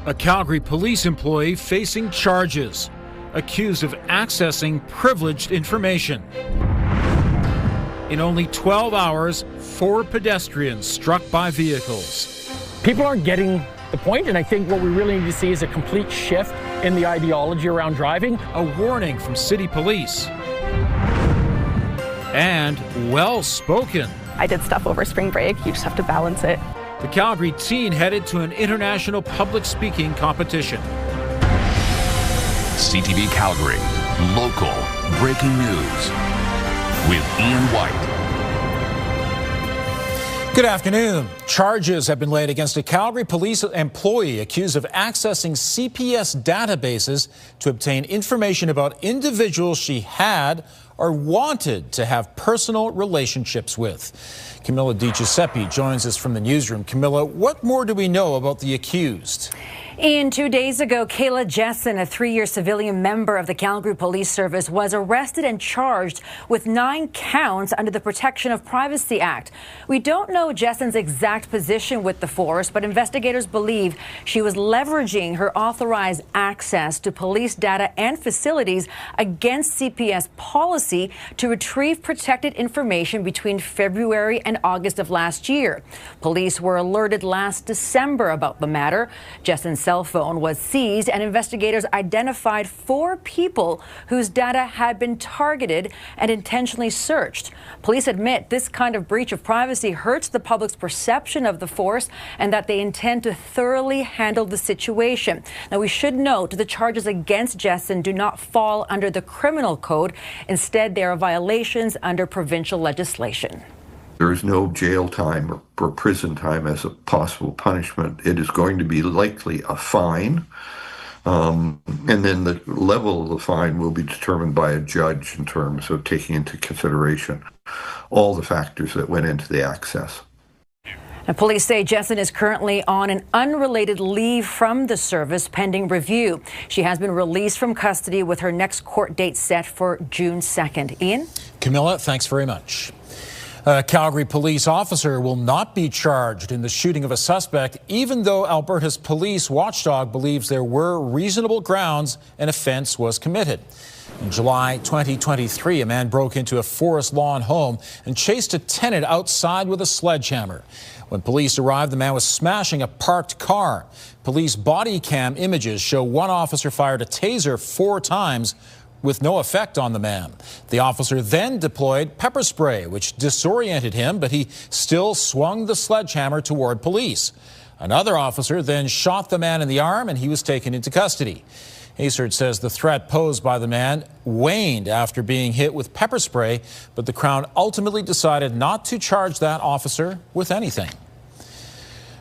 A Calgary police employee facing charges, accused of accessing privileged information. In only 12 hours, 4 pedestrians struck by vehicles. People aren't getting the point, and I think what we really need to see is a complete shift in the ideology around driving. A warning from city police. And well-spoken. I did stuff over spring break. You just have to balance it. The Calgary teen headed to an international public speaking competition. CTV Calgary, local breaking news with Ian White. Good afternoon. Charges have been laid against a Calgary police employee accused of accessing CPS databases to obtain information about individuals she had or wanted to have personal relationships with. Camilla DiGiuseppe joins us from the newsroom. Camilla, what more do we know about the accused? Ian, 2 days ago, Kayla Jessen, a 3-year civilian member of the Calgary Police Service, was arrested and charged with 9 counts under the Protection of Privacy Act. We don't know Jessen's exact position with the force, but investigators believe she was leveraging her authorized access to police data and facilities against CPS policy to retrieve protected information between February and August of last year. Police were alerted last December about the matter. Jessen's cell phone was seized, and investigators identified 4 people whose data had been targeted and intentionally searched. Police admit this kind of breach of privacy hurts the public's perception of the force and that they intend to thoroughly handle the situation. Now, we should note the charges against Jessen do not fall under the criminal code. Instead, they are violations under provincial legislation. There is no jail time or prison time as a possible punishment. It is going to be likely a fine, and then the level of the fine will be determined by a judge in terms of taking into consideration all the factors that went into the access. Now, police say Jessen is currently on an unrelated leave from the service pending review. She has been released from custody with her next court date set for June 2nd. Ian? Camilla, thanks very much. A Calgary police officer will not be charged in the shooting of a suspect, even though Alberta's police watchdog believes there were reasonable grounds an offense was committed. In July 2023, a man broke into a Forest Lawn home and chased a tenant outside with a sledgehammer. When police arrived, the man was smashing a parked car. Police body cam images show one officer fired a taser 4 times, with no effect on the man. The officer then deployed pepper spray, which disoriented him, but he still swung the sledgehammer toward police. Another officer then shot the man in the arm, and he was taken into custody. Haysert says the threat posed by the man waned after being hit with pepper spray, but the Crown ultimately decided not to charge that officer with anything.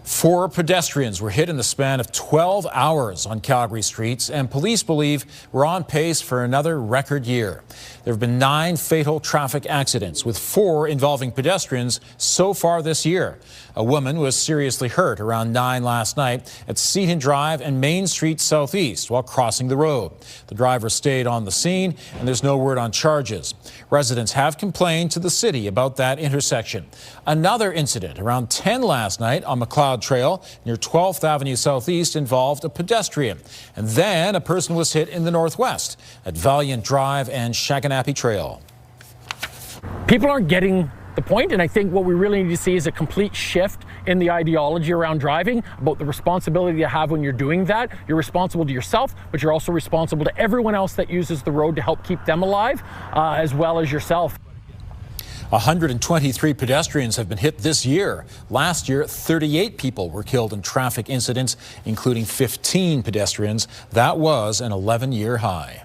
4 pedestrians were hit in the span of 12 hours on Calgary streets, and police believe we're on pace for another record year. There have been 9 fatal traffic accidents, with 4 involving pedestrians so far this year. A woman was seriously hurt around 9 last night at Seton Drive and Main Street Southeast while crossing the road. The driver stayed on the scene, and there's no word on charges. Residents have complained to the city about that intersection. Another incident around 10 last night on McLeod Trail near 12th Avenue Southeast involved a pedestrian. And then a person was hit in the northwest at Valiant Drive and Shaganappy Trail. People aren't getting the point, and I think what we really need to see is a complete shift in the ideology around driving, about the responsibility you have when you're doing that. You're responsible to yourself, but you're also responsible to everyone else that uses the road to help keep them alive, as well as yourself. 123 pedestrians have been hit this year. Last year, 38 people were killed in traffic incidents, including 15 pedestrians. That was an 11-year high.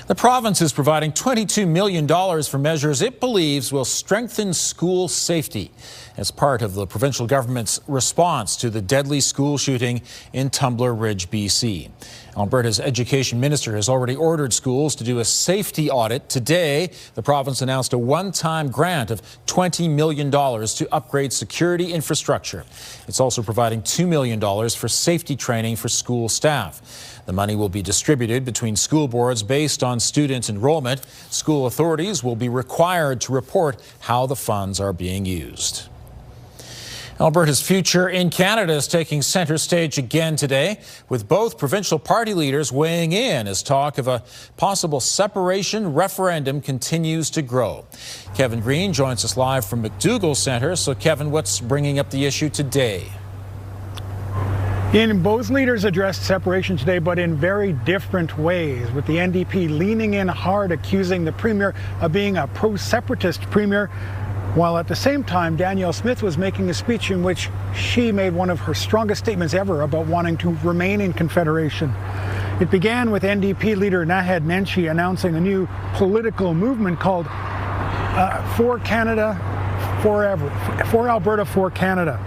The province is providing $22 million for measures it believes will strengthen school safety as part of the provincial government's response to the deadly school shooting in Tumbler Ridge, BC. Alberta's education minister has already ordered schools to do a safety audit. Today, the province announced a one-time grant of $20 million to upgrade security infrastructure. It's also providing $2 million for safety training for school staff. The money will be distributed between school boards based on student enrollment. School authorities will be required to report how the funds are being used. Alberta's future in Canada is taking center stage again today, with both provincial party leaders weighing in as talk of a possible separation referendum continues to grow. Kevin Green joins us live from McDougall Centre. So, Kevin, what's bringing up the issue today? Ian, both leaders addressed separation today, but in very different ways, with the NDP leaning in hard, accusing the Premier of being a pro-separatist Premier, while at the same time, Danielle Smith was making a speech in which she made one of her strongest statements ever about wanting to remain in Confederation. It began with NDP leader Naheed Nenshi announcing a new political movement called For Canada, Forever, For Alberta, For Canada,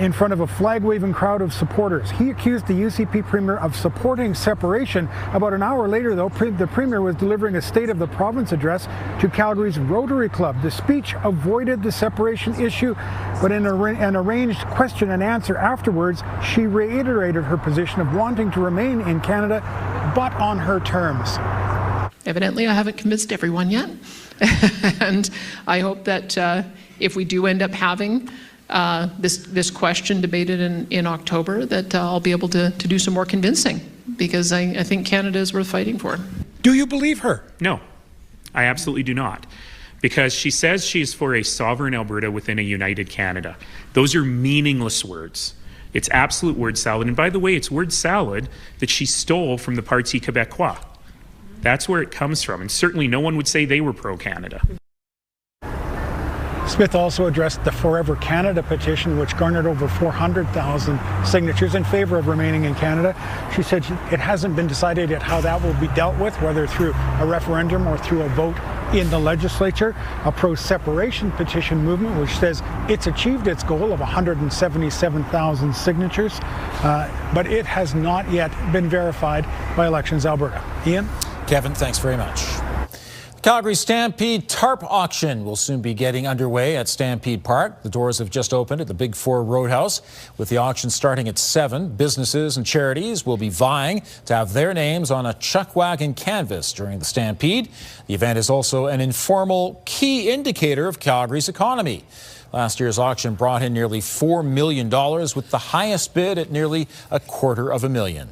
in front of a flag-waving crowd of supporters. He accused the UCP Premier of supporting separation. About an hour later, though, the Premier was delivering a State of the Province address to Calgary's Rotary Club. The speech avoided the separation issue, but in an arranged question and answer afterwards, she reiterated her position of wanting to remain in Canada, but on her terms. Evidently, I haven't convinced everyone yet. And I hope that if we do end up having this question debated in October, that I'll be able to do some more convincing, because I think Canada is worth fighting for. Do you believe her? No, I absolutely do not. Because she says she's for a sovereign Alberta within a united Canada. Those are meaningless words. It's absolute word salad. And by the way, it's word salad that she stole from the Parti Québécois. That's where it comes from. And certainly no one would say they were pro-Canada. Smith also addressed the Forever Canada petition, which garnered over 400,000 signatures in favor of remaining in Canada. She said it hasn't been decided yet how that will be dealt with, whether through a referendum or through a vote in the legislature. A pro-separation petition movement, which says it's achieved its goal of 177,000 signatures, but it has not yet been verified by Elections Alberta. Ian? Kevin, thanks very much. Calgary Stampede tarp auction will soon be getting underway at Stampede Park. The doors have just opened at the Big Four Roadhouse. With the auction starting at 7, businesses and charities will be vying to have their names on a chuck wagon canvas during the Stampede. The event is also an informal key indicator of Calgary's economy. Last year's auction brought in nearly $4 million, with the highest bid at nearly $250,000.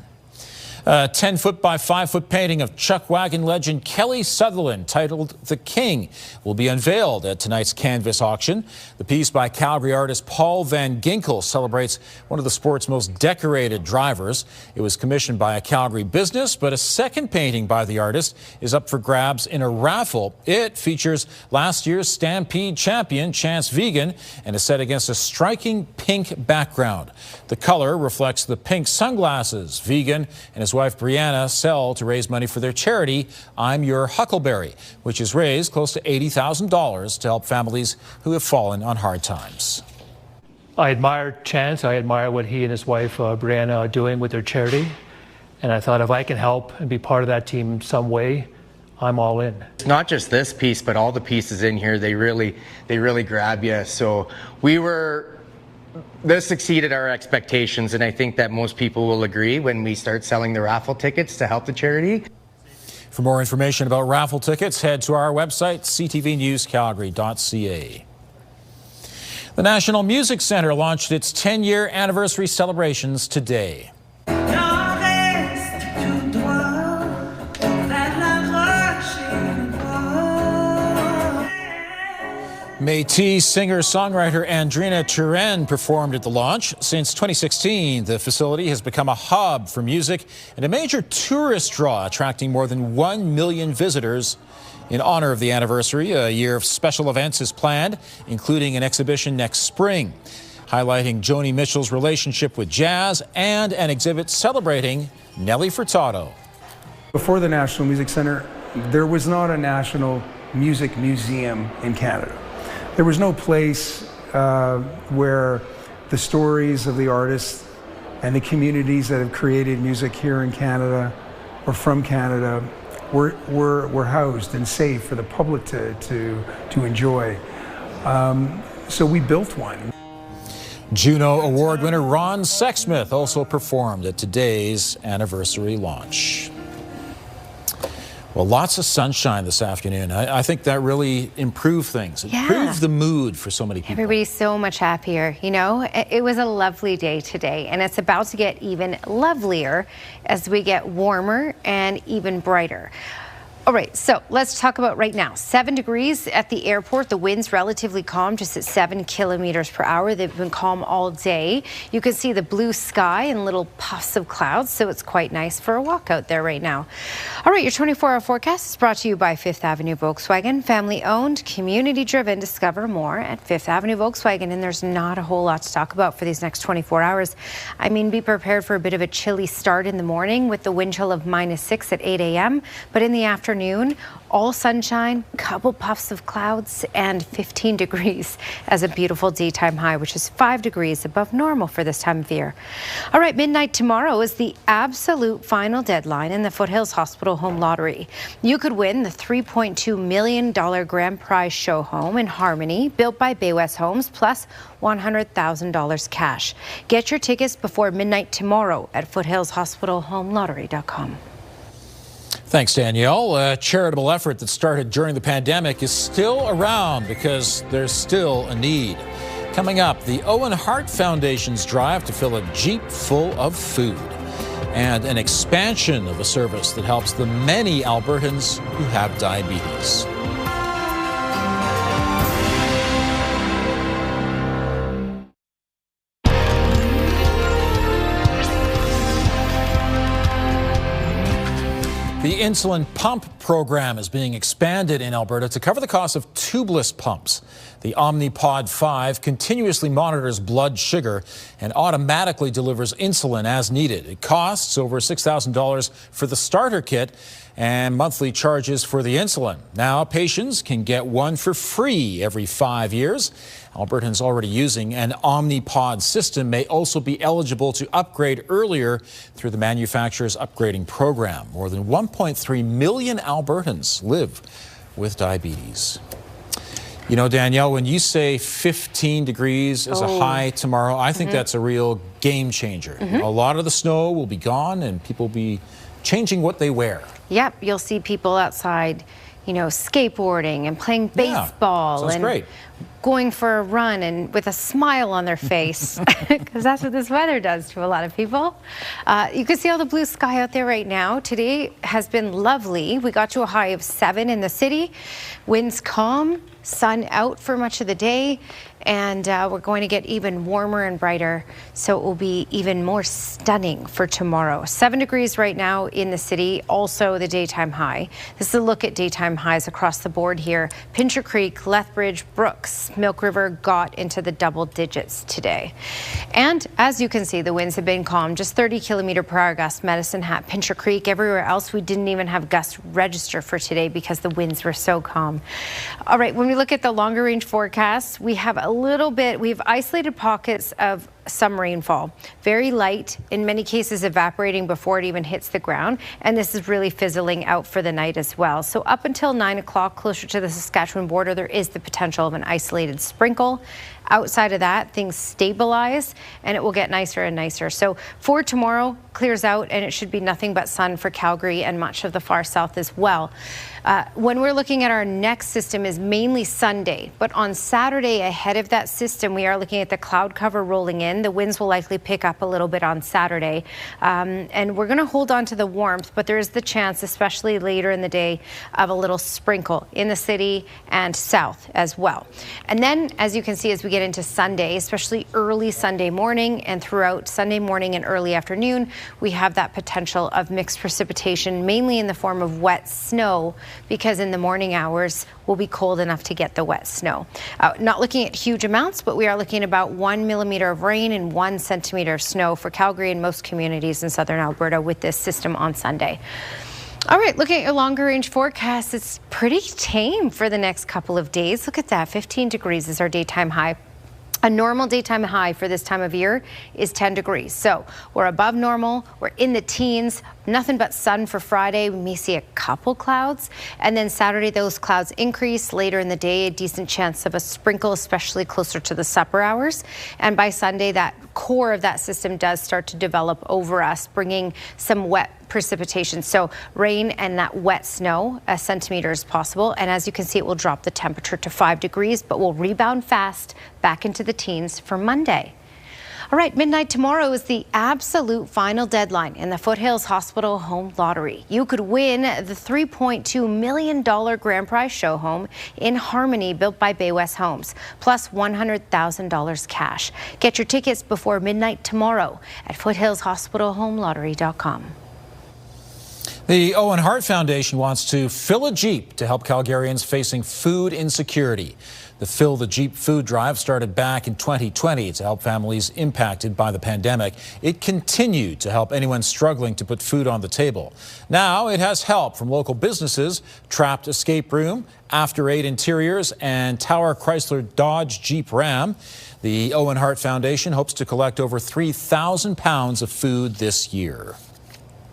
A 10-foot by 5-foot painting of Chuck Wagon legend Kelly Sutherland, titled The King, will be unveiled at tonight's canvas auction. The piece by Calgary artist Paul Van Ginkel celebrates one of the sport's most decorated drivers. It was commissioned by a Calgary business, but a second painting by the artist is up for grabs in a raffle. It features last year's Stampede champion Chance Vegan and is set against a striking pink background. The color reflects the pink sunglasses Vegan and his wife Brianna sell to raise money for their charity, I'm Your Huckleberry, which has raised close to $80,000 to help families who have fallen on hard times. I admire Chance. I admire what he and his wife Brianna are doing with their charity. And I thought if I can help and be part of that team in some way, I'm all in. It's not just this piece, but all the pieces in here, they really grab you. So this exceeded our expectations, and I think that most people will agree when we start selling the raffle tickets to help the charity. For more information about raffle tickets, head to our website, ctvnewscalgary.ca. The National Music Centre launched its 10-year anniversary celebrations today. Métis singer-songwriter Andrina Turenne performed at the launch. Since 2016, the facility has become a hub for music and a major tourist draw, attracting more than 1 million visitors. In honor of the anniversary, a year of special events is planned, including an exhibition next spring, highlighting Joni Mitchell's relationship with jazz and an exhibit celebrating Nelly Furtado. Before the National Music Centre, there was not a national music museum in Canada. There was no place where the stories of the artists and the communities that have created music here in Canada or from Canada were housed and safe for the public to enjoy. So we built one. Juno Award winner Ron Sexsmith also performed at today's anniversary launch. Well, lots of sunshine this afternoon. I think that really improved things. It improved the mood for so many people. Everybody's so much happier, you know. It was a lovely day today, and it's about to get even lovelier as we get warmer and even brighter. All right, so let's talk about right now. 7 degrees at the airport. The wind's relatively calm, just at 7 kilometers per hour. They've been calm all day. You can see the blue sky and little puffs of clouds, so it's quite nice for a walk out there right now. All right, your 24-hour forecast is brought to you by Fifth Avenue Volkswagen. Family-owned, community-driven. Discover more at Fifth Avenue Volkswagen, and there's not a whole lot to talk about for these next 24 hours. I mean, be prepared for a bit of a chilly start in the morning with the wind chill of -6 at 8 a.m., but in the afternoon, all sunshine, couple puffs of clouds, and 15 degrees as a beautiful daytime high, which is 5 degrees above normal for this time of year. All right, midnight tomorrow is the absolute final deadline in the Foothills Hospital Home Lottery. You could win the $3.2 million grand prize show home in Harmony, built by Bay West Homes, plus $100,000 cash. Get your tickets before midnight tomorrow at foothillshospitalhomelottery.com. Thanks, Danielle. A charitable effort that started during the pandemic is still around because there's still a need. Coming up, the Owen Hart Foundation's drive to fill a Jeep full of food, and an expansion of a service that helps the many Albertans who have diabetes. The insulin pump program is being expanded in Alberta to cover the cost of tubeless pumps. The Omnipod 5 continuously monitors blood sugar and automatically delivers insulin as needed. It costs over $6,000 for the starter kit and monthly charges for the insulin. Now patients can get one for free every 5 years. Albertans already using an Omnipod system may also be eligible to upgrade earlier through the manufacturer's upgrading program. More than 1.3 million Albertans live with diabetes. You know, Danielle, when you say 15 degrees is a high tomorrow, I think that's a real game changer. A lot of the snow will be gone and people will be changing what they wear. Yep, you'll see people outside, you know, skateboarding and playing baseball and great. Going for a run and with a smile on their face, because that's what this weather does to a lot of people. You can see all the blue sky out there right now. Today has been lovely. We got to a high of 7 in the city. Winds calm, sun out for much of the day, and we're going to get even warmer and brighter, so it will be even more stunning for tomorrow. 7 degrees right now in the city, also the daytime high. This is a look at daytime highs across the board here. Pincher Creek, Lethbridge, Brooks, Milk River got into the double digits today. And as you can see, the winds have been calm, just 30 kilometer per hour gusts, Medicine Hat, Pincher Creek. Everywhere else, we didn't even have gusts register for today because the winds were so calm. All right, when we look at the longer range forecasts, we have a little bit, we've isolated pockets of some rainfall, very light, in many cases evaporating before it even hits the ground, and this is really fizzling out for the night as well. So up until 9 o'clock, closer to the Saskatchewan border, there is the potential of an isolated sprinkle. Outside of that, things stabilize and it will get nicer and nicer. So for tomorrow, clears out and it should be nothing but sun for Calgary and much of the far south as well. When we're looking at our next system is mainly Sunday, but on Saturday ahead of that system, we are looking at the cloud cover rolling in. The winds will likely pick up a little bit on Saturday, and we're going to hold on to the warmth, but there is the chance, especially later in the day, of a little sprinkle in the city and south as well. And then, as you can see, as we get into Sunday, especially early Sunday morning and throughout Sunday morning and early afternoon, we have that potential of mixed precipitation, mainly in the form of wet snow, because in the morning hours will be cold enough to get the wet snow. Not looking at huge amounts, but we are looking at about 1 millimeter of rain and 1 centimeter of snow for Calgary and most communities in southern Alberta with this system on Sunday. All right, looking at your longer range forecast, it's pretty tame for the next couple of days. Look at that, 15 degrees is our daytime high. A normal daytime high for this time of year is 10 degrees. So we're above normal, we're in the teens, Nothing but sun for Friday. We may see a couple clouds. And then Saturday, those clouds increase. Later in the day, a decent chance of a sprinkle, especially closer to the supper hours. And by Sunday, that core of that system does start to develop over us, bringing some wet precipitation. So rain and that wet snow, a centimeter is possible. And as you can see, it will drop the temperature to 5 degrees, but will rebound fast back into the teens for Monday. All right, midnight tomorrow is the absolute final deadline in the Foothills Hospital Home Lottery. You could win the $3.2 million grand prize show home in Harmony built by Bay West Homes, plus $100,000 cash. Get your tickets before midnight tomorrow at foothillshospitalhomelottery.com. The Owen Hart Foundation wants to fill a Jeep to help Calgarians facing food insecurity. The Fill the Jeep food drive started back in 2020 to help families impacted by the pandemic. It continued to help anyone struggling to put food on the table. Now it has help from local businesses, Trapped Escape Room, After 8 Interiors, and Tower Chrysler Dodge Jeep Ram. The Owen Hart Foundation hopes to collect over 3,000 pounds of food this year.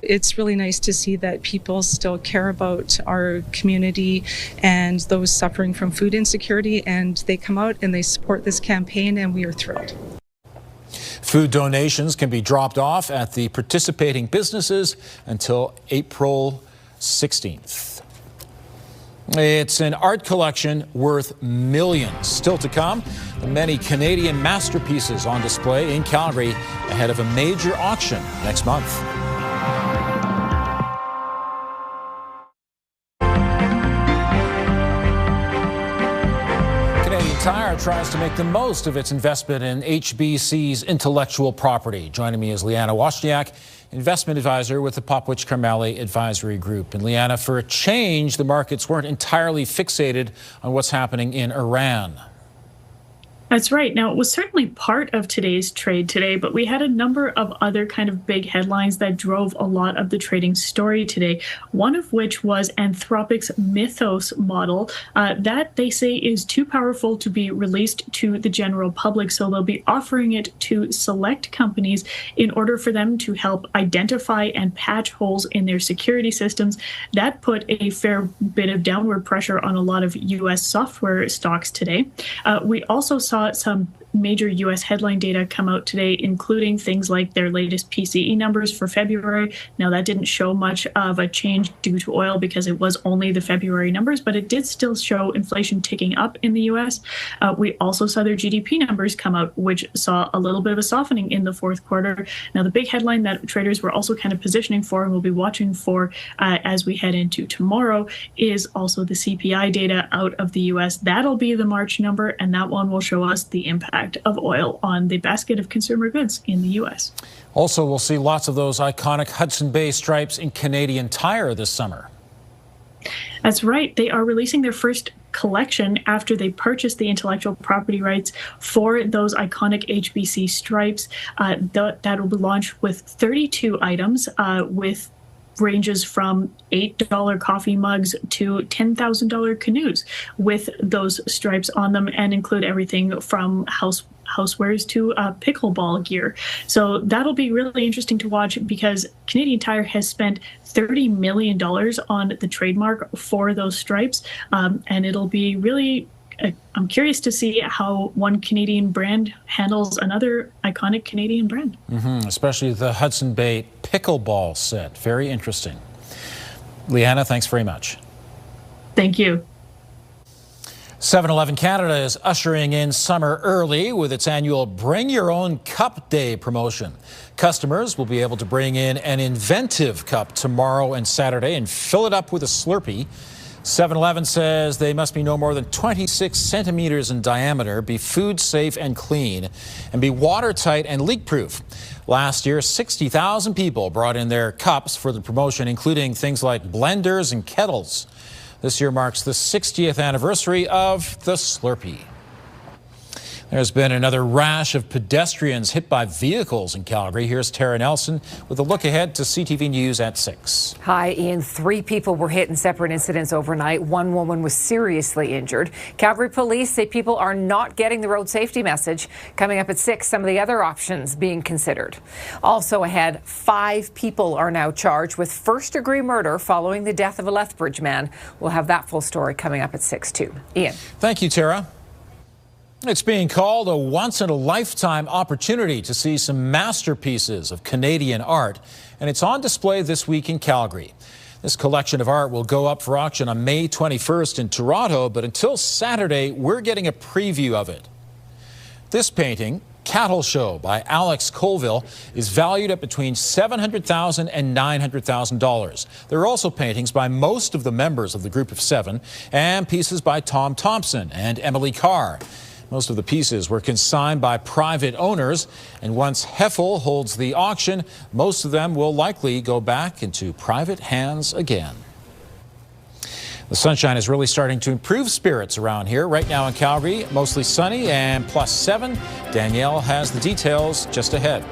It's really nice to see that people still care about our community and those suffering from food insecurity, and they come out and they support this campaign, and we are thrilled. Food donations can be dropped off at the participating businesses until April 16th. It's an art collection worth millions. Still to come, the many Canadian masterpieces on display in Calgary ahead of a major auction next month. Tire tries to make the most of its investment in HBC's intellectual property. Joining me is Liana Wozniak, investment advisor with the Popwich Carmeli Advisory Group. And Liana, for a change, the markets weren't entirely fixated on what's happening in Iran. That's right. Now, it was certainly part of today's trade today, but we had a number of other kind of big headlines that drove a lot of the trading story today, one of which was Anthropic's Mythos model that they say is too powerful to be released to the general public. So they'll be offering it to select companies in order for them to help identify and patch holes in their security systems. That put a fair bit of downward pressure on a lot of U.S. software stocks today. We also saw some major U.S. headline data come out today, including things like their latest PCE numbers for February. Now, that didn't show much of a change due to oil because it was only the February numbers, but it did still show inflation ticking up in the U.S. We also saw their GDP numbers come out, which saw a little bit of a softening in the fourth quarter. Now, the big headline that traders were also kind of positioning for and will be watching for as we head into tomorrow is also the CPI data out of the U.S. That'll be the March number, and that one will show us the impact of oil on the basket of consumer goods in the U.S. Also, we'll see lots of those iconic Hudson Bay stripes in Canadian Tire this summer. That's right. They are releasing their first collection after they purchased the intellectual property rights for those iconic HBC stripes. That will be launched with 32 items with ranges from $8 coffee mugs to $10,000 canoes with those stripes on them, and include everything from housewares to pickleball gear. So that'll be really interesting to watch because Canadian Tire has spent $30 million on the trademark for those stripes, and it'll be really I'm curious to see how one Canadian brand handles another iconic Canadian brand. Especially the Hudson Bay pickleball set. Very interesting. Liana, thanks very much. Thank you. 7-Eleven Canada is ushering in summer early with its annual Bring Your Own Cup Day promotion. Customers will be able to bring in an inventive cup tomorrow and Saturday and fill it up with a Slurpee. 7-Eleven says they must be no more than 26 centimeters in diameter, be food safe and clean, and be watertight and leak-proof. Last year, 60,000 people brought in their cups for the promotion, including things like blenders and kettles. This year marks the 60th anniversary of the Slurpee. There's been another rash of pedestrians hit by vehicles in Calgary. Here's Tara Nelson with a look ahead to CTV News at 6. Hi, Ian. 3 people were hit in separate incidents overnight. 1 woman was seriously injured. Calgary police say people are not getting the road safety message. Coming up at 6, some of the other options being considered. Also ahead, 5 people are now charged with first-degree murder following the death of a Lethbridge man. We'll have that full story coming up at 6 too. Ian. Thank you, Tara. It's being called a once-in-a-lifetime opportunity to see some masterpieces of Canadian art, and it's on display this week in Calgary. This collection of art will go up for auction on May 21st in Toronto, but until Saturday, we're getting a preview of it. This painting, Cattle Show by Alex Colville, is valued at between $700,000 and $900,000. There are also paintings by most of the members of the Group of 7 and pieces by Tom Thompson and Emily Carr. Most of the pieces were consigned by private owners, and once Heffel holds the auction, most of them will likely go back into private hands again. The sunshine is really starting to improve spirits around here. Right now in Calgary, mostly sunny and +7. Danielle has the details just ahead.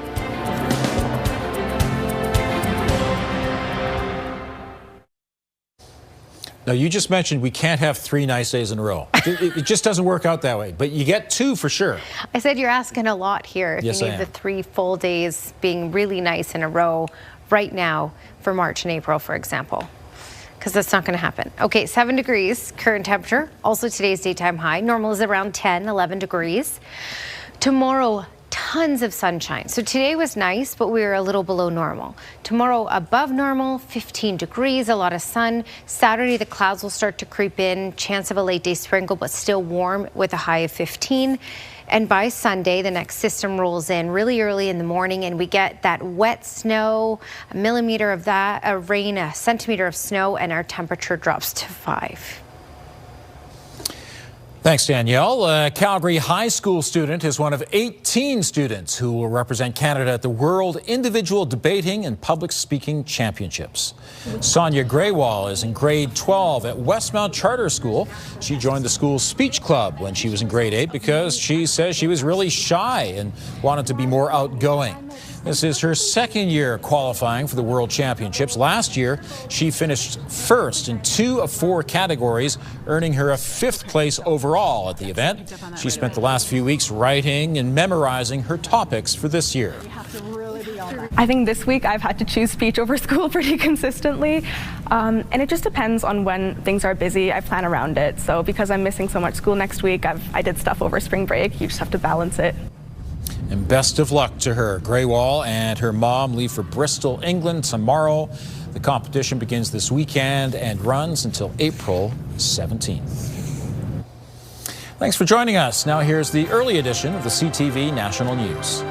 Now, you just mentioned we can't have 3 nice days in a row. It just doesn't work out that way, but you get 2 for sure. I said you're asking a lot here. If yes, you need the 3 full days being really nice in a row right now for March and April, for example, because that's not going to happen. Okay, 7 degrees current temperature. Also today's daytime high. Normal is around 10, 11 degrees. Tomorrow, tons of sunshine. So today was nice, but we were a little below normal. Tomorrow above normal, 15 degrees, a lot of sun. Saturday, the clouds will start to creep in. Chance of a late day sprinkle, but still warm with a high of 15. And by Sunday, the next system rolls in really early in the morning, and we get that wet snow, a millimeter of that, a rain, a centimeter of snow, and our temperature drops to 5. Thanks, Danielle. A Calgary high school student is one of 18 students who will represent Canada at the World Individual Debating and Public Speaking Championships. Sonia Graywall is in grade 12 at Westmount Charter School. She joined the school's speech club when she was in grade 8 because she says she was really shy and wanted to be more outgoing. This is her 2nd year qualifying for the World Championships. Last year, she finished first in 2 of 4 categories, earning her a 5th place overall at the event. She spent the last few weeks writing and memorizing her topics for this year. I think this week I've had to choose speech over school pretty consistently, and it just depends on when things are busy. I plan around it. So because I'm missing so much school next week, I did stuff over spring break. You just have to balance it. And best of luck to her. Graywall and her mom leave for Bristol, England tomorrow. The competition begins this weekend and runs until April 17th. Thanks for joining us. Now here's the early edition of the CTV National News.